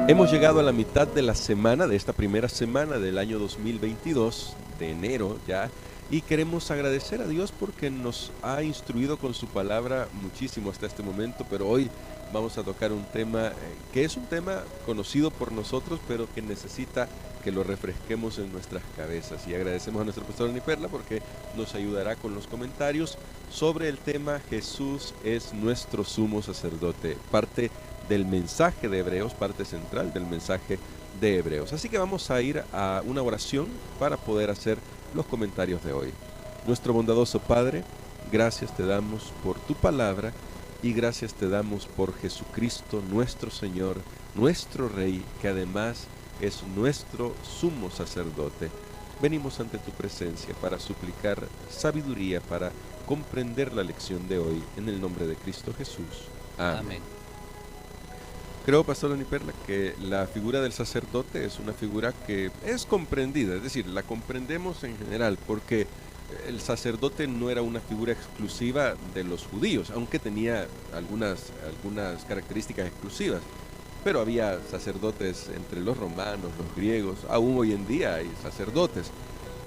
Hemos llegado a la mitad de la semana, de esta primera semana del año 2022, de enero ya, y queremos agradecer a Dios porque nos ha instruido con su palabra muchísimo hasta este momento, pero hoy vamos a tocar un tema que es un tema conocido por nosotros, pero que necesita que lo refresquemos en nuestras cabezas. Y agradecemos a nuestro pastor Niperla porque nos ayudará con los comentarios sobre el tema Jesús es nuestro sumo sacerdote, parte del mensaje de Hebreos, parte central del mensaje de Hebreos. Así que vamos a ir a una oración para poder hacer los comentarios de hoy. Nuestro bondadoso Padre, gracias te damos por tu palabra y gracias te damos por Jesucristo, nuestro Señor, nuestro Rey, que además es nuestro sumo sacerdote. Venimos ante tu presencia para suplicar sabiduría, para comprender la lección de hoy, en el nombre de Cristo Jesús. Amén. Amén. Creo, Pastor Laniperla, que la figura del sacerdote es una figura que es comprendida, es decir, la comprendemos en general, porque el sacerdote no era una figura exclusiva de los judíos, aunque tenía algunas características exclusivas, pero había sacerdotes entre los romanos, los griegos, aún hoy en día hay sacerdotes.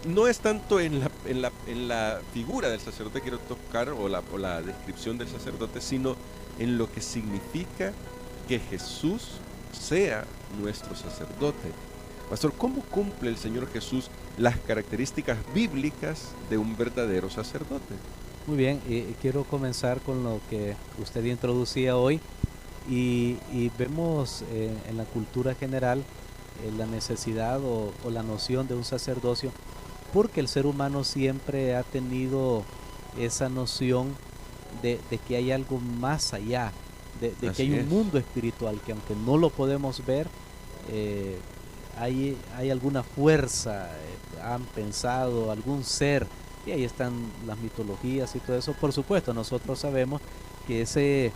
No es tanto en la figura del sacerdote quiero tocar, o la descripción del sacerdote, sino en lo que significa que Jesús sea nuestro sacerdote. Pastor, ¿cómo cumple el Señor Jesús las características bíblicas de un verdadero sacerdote? Muy bien, quiero comenzar con lo que usted introducía hoy y vemos en la cultura general la necesidad o la noción de un sacerdocio, porque el ser humano siempre ha tenido esa noción de que hay algo más allá, de que hay un mundo espiritual que aunque no lo podemos ver, hay alguna fuerza, han pensado, algún ser, y ahí están las mitologías y todo eso. Por supuesto, nosotros sabemos que ese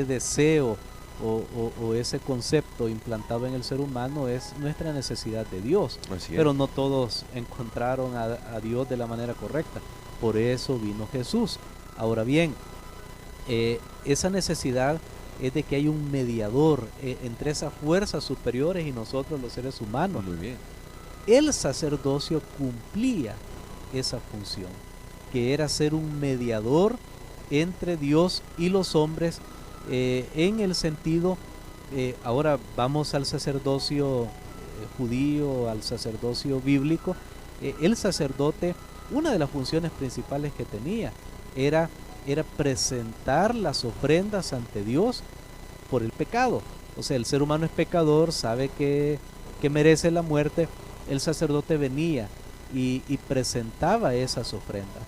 deseo o ese concepto implantado en el ser humano es nuestra necesidad de Dios, pero no todos encontraron a Dios de la manera correcta. Por eso vino Jesús. Ahora bien, esa necesidad es de que hay un mediador entre esas fuerzas superiores y nosotros los seres humanos. Muy bien. El sacerdocio cumplía esa función, que era ser un mediador entre Dios y los hombres, en el sentido, ahora vamos al sacerdocio judío, al sacerdocio bíblico. El sacerdote, una de las funciones principales que tenía era presentar las ofrendas ante Dios por el pecado. O sea, el ser humano es pecador, sabe que merece la muerte. El sacerdote venía y presentaba esas ofrendas,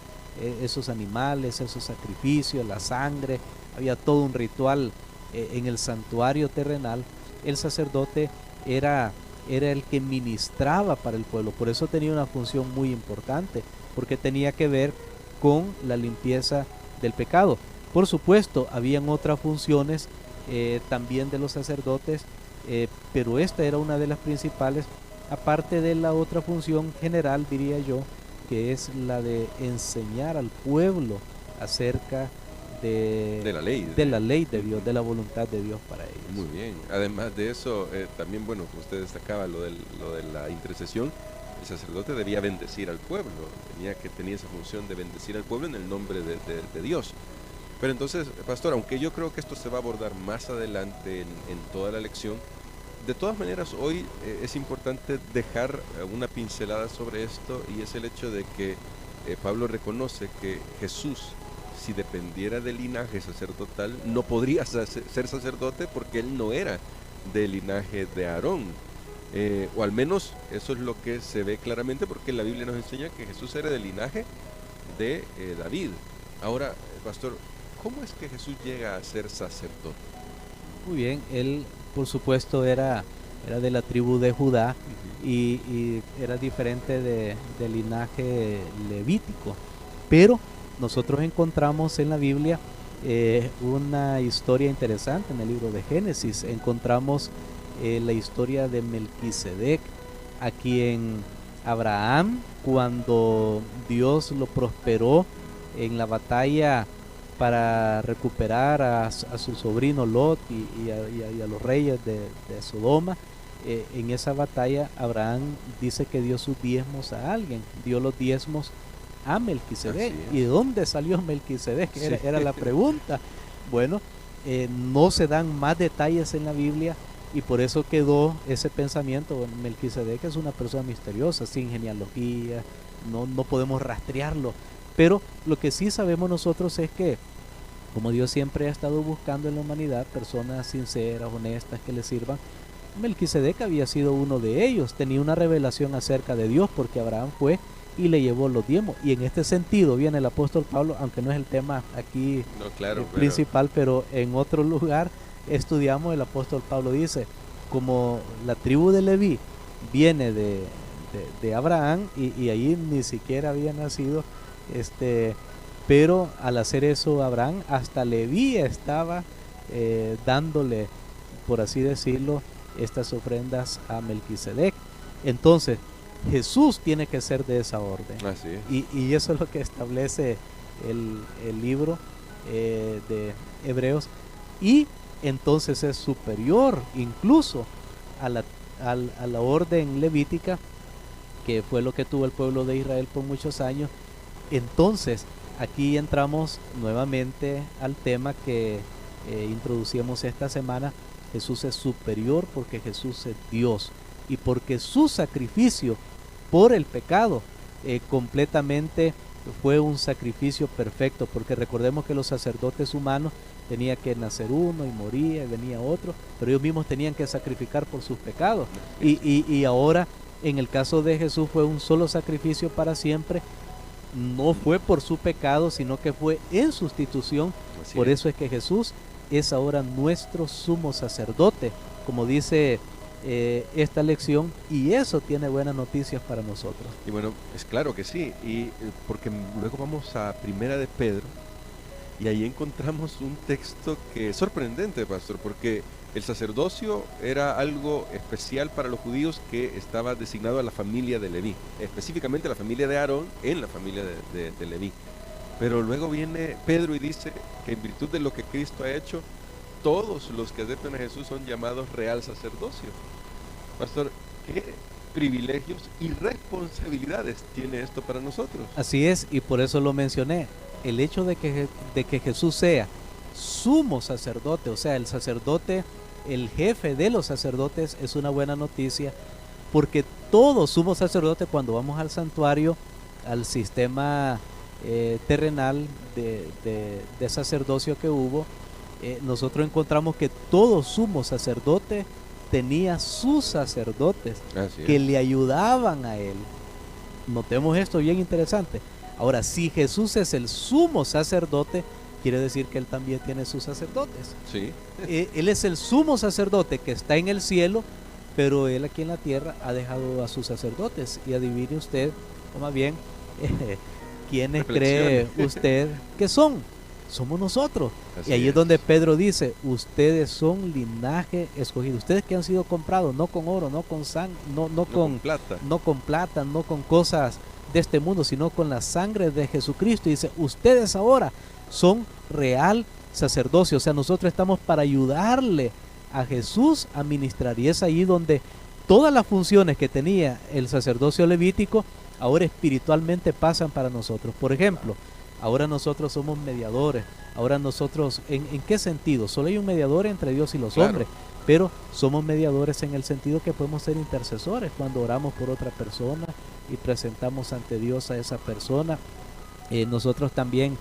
esos animales, esos sacrificios, la sangre. Había todo un ritual en el santuario terrenal. El sacerdote era el que ministraba para el pueblo. Por eso tenía una función muy importante, porque tenía que ver con la limpieza del pecado. Por supuesto, habían otras funciones también de los sacerdotes, pero esta era una de las principales, aparte de la otra función general, diría yo, que es la de enseñar al pueblo acerca de la ley de Dios, de la voluntad de Dios para ellos. Muy bien. Además de eso, también, bueno, usted destacaba lo de la intercesión. El sacerdote debía bendecir al pueblo, tenía esa función de bendecir al pueblo en el nombre de Dios. Pero entonces, pastor, aunque yo creo que esto se va a abordar más adelante en toda la lección, de todas maneras hoy es importante dejar una pincelada sobre esto, y es el hecho de que Pablo reconoce que Jesús, si dependiera del linaje sacerdotal, no podría ser sacerdote porque él no era del linaje de Aarón. O al menos eso es lo que se ve claramente, porque la Biblia nos enseña que Jesús era del linaje de David. Ahora, pastor, ¿cómo es que Jesús llega a ser sacerdote? Muy bien, él por supuesto era de la tribu de Judá, y era diferente del linaje levítico, pero nosotros encontramos en la Biblia una historia interesante. En el libro de Génesis encontramos la historia de Melquisedec, a quien Abraham, cuando Dios lo prosperó en la batalla para recuperar a su sobrino Lot y a los reyes de Sodoma. En esa batalla Abraham dice que dio sus diezmos a alguien, dio los diezmos a Melquisedec. ¿Y de dónde salió Melquisedec? Sí. Era la pregunta. Bueno, no se dan más detalles en la Biblia y por eso quedó ese pensamiento. Bueno, Melquisedec es una persona misteriosa, sin genealogía, no podemos rastrearlo. Pero lo que sí sabemos nosotros es que, como Dios siempre ha estado buscando en la humanidad personas sinceras, honestas, que le sirvan, Melquisedec había sido uno de ellos, tenía una revelación acerca de Dios porque Abraham fue y le llevó los diezmos. Y en este sentido viene el apóstol Pablo, aunque no es el tema aquí principal, pero en otro lugar estudiamos, el apóstol Pablo dice, como la tribu de Leví viene de Abraham y ahí ni siquiera había nacido, pero al hacer eso Abraham, hasta Leví estaba dándole, por así decirlo, estas ofrendas a Melquisedec. Entonces Jesús tiene que ser de esa orden. Así es. Y eso es lo que establece el libro de Hebreos, y entonces es superior incluso a la orden levítica, que fue lo que tuvo el pueblo de Israel por muchos años. Entonces aquí entramos nuevamente al tema que introducimos esta semana. Jesús es superior porque Jesús es Dios y porque su sacrificio por el pecado completamente fue un sacrificio perfecto, porque recordemos que los sacerdotes humanos tenía que nacer uno y moría y venía otro, pero ellos mismos tenían que sacrificar por sus pecados, y ahora en el caso de Jesús fue un solo sacrificio para siempre. No fue por su pecado, sino que fue en sustitución. Por eso es que Jesús es ahora nuestro sumo sacerdote, como dice esta lección, y eso tiene buenas noticias para nosotros. Y bueno, es claro que sí, y porque luego vamos a Primera de Pedro, y ahí encontramos un texto que es sorprendente, pastor, porque el sacerdocio era algo especial para los judíos, que estaba designado a la familia de Leví, específicamente la familia de Aarón en la familia de Leví. Pero luego viene Pedro y dice que en virtud de lo que Cristo ha hecho, todos los que aceptan a Jesús son llamados real sacerdocio. Pastor, ¿qué privilegios y responsabilidades tiene esto para nosotros? Así es, y por eso lo mencioné. El hecho de que Jesús sea sumo sacerdote, o sea, el sacerdote, el jefe de los sacerdotes, es una buena noticia, porque todo sumo sacerdote, cuando vamos al santuario, al sistema terrenal de sacerdocio que hubo, nosotros encontramos que todo sumo sacerdote tenía sus sacerdotes que le ayudaban a él. Notemos esto bien interesante. Ahora, si Jesús es el sumo sacerdote, quiere decir que él también tiene sus sacerdotes. Sí. Él es el sumo sacerdote que está en el cielo, pero él aquí en la tierra ha dejado a sus sacerdotes. Y adivine usted, o más bien, ¿quiénes cree usted que son? Somos nosotros. Así y ahí es donde Pedro dice, ustedes son linaje escogido, ustedes que han sido comprados, no con oro, no con sangre, no con plata, no con cosas de este mundo, sino con la sangre de Jesucristo. Y dice, ustedes ahora son real sacerdocio, o sea, nosotros estamos para ayudarle a Jesús a ministrar, y es ahí donde todas las funciones que tenía el sacerdocio levítico ahora espiritualmente pasan para nosotros. Por ejemplo, ahora nosotros somos mediadores. Ahora nosotros, ¿en qué sentido? Solo hay un mediador entre Dios y los hombres, pero somos mediadores en el sentido que podemos ser intercesores cuando oramos por otra persona y presentamos ante Dios a esa persona. Nosotros también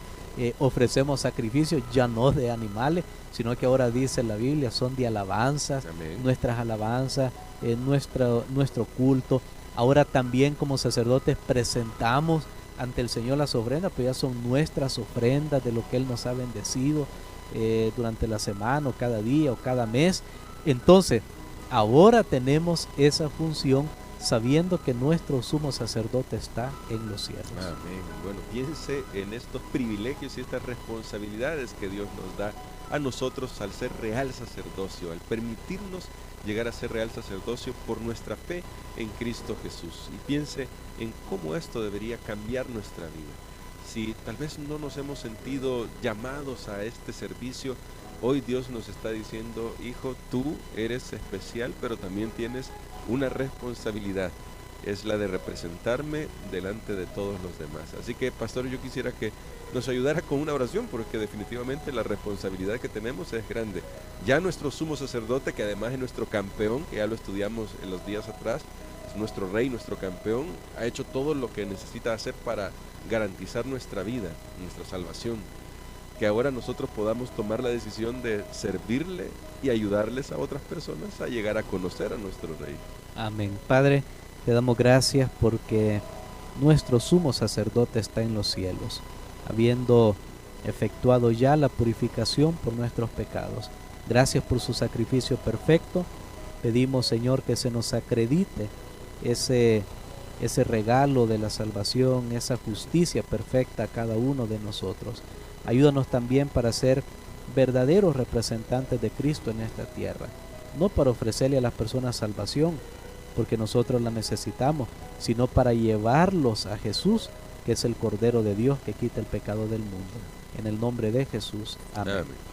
ofrecemos sacrificios, ya no de animales, sino que ahora dice la Biblia, son de alabanzas. Amén. Nuestras alabanzas, nuestro culto. Ahora también como sacerdotes presentamos ante el Señor las ofrendas, pues ya son nuestras ofrendas de lo que Él nos ha bendecido durante la semana, o cada día, o cada mes. Entonces, ahora tenemos esa función, sabiendo que nuestro sumo sacerdote está en los cielos. Amén. Bueno, piense en estos privilegios y estas responsabilidades que Dios nos da a nosotros al ser real sacerdocio, al permitirnos llegar a ser real sacerdocio por nuestra fe en Cristo Jesús. Y piense en cómo esto debería cambiar nuestra vida. Si tal vez no nos hemos sentido llamados a este servicio, hoy Dios nos está diciendo, hijo, tú eres especial, pero también tienes una responsabilidad. Es la de representarme delante de todos los demás. Así que, pastor, yo quisiera que nos ayudara con una oración, porque definitivamente la responsabilidad que tenemos es grande. Ya nuestro sumo sacerdote, que además es nuestro campeón, que ya lo estudiamos en los días atrás, es nuestro rey, nuestro campeón, ha hecho todo lo que necesita hacer para garantizar nuestra vida, nuestra salvación. Que ahora nosotros podamos tomar la decisión de servirle y ayudarles a otras personas a llegar a conocer a nuestro rey. Amén. Padre, te damos gracias porque nuestro sumo sacerdote está en los cielos, habiendo efectuado ya la purificación por nuestros pecados. Gracias por su sacrificio perfecto. Pedimos, Señor, que se nos acredite ese regalo de la salvación, esa justicia perfecta a cada uno de nosotros. Ayúdanos también para ser verdaderos representantes de Cristo en esta tierra, no para ofrecerle a las personas salvación, porque nosotros la necesitamos, sino para llevarlos a Jesús, que es el Cordero de Dios que quita el pecado del mundo. En el nombre de Jesús. Amén. Amén.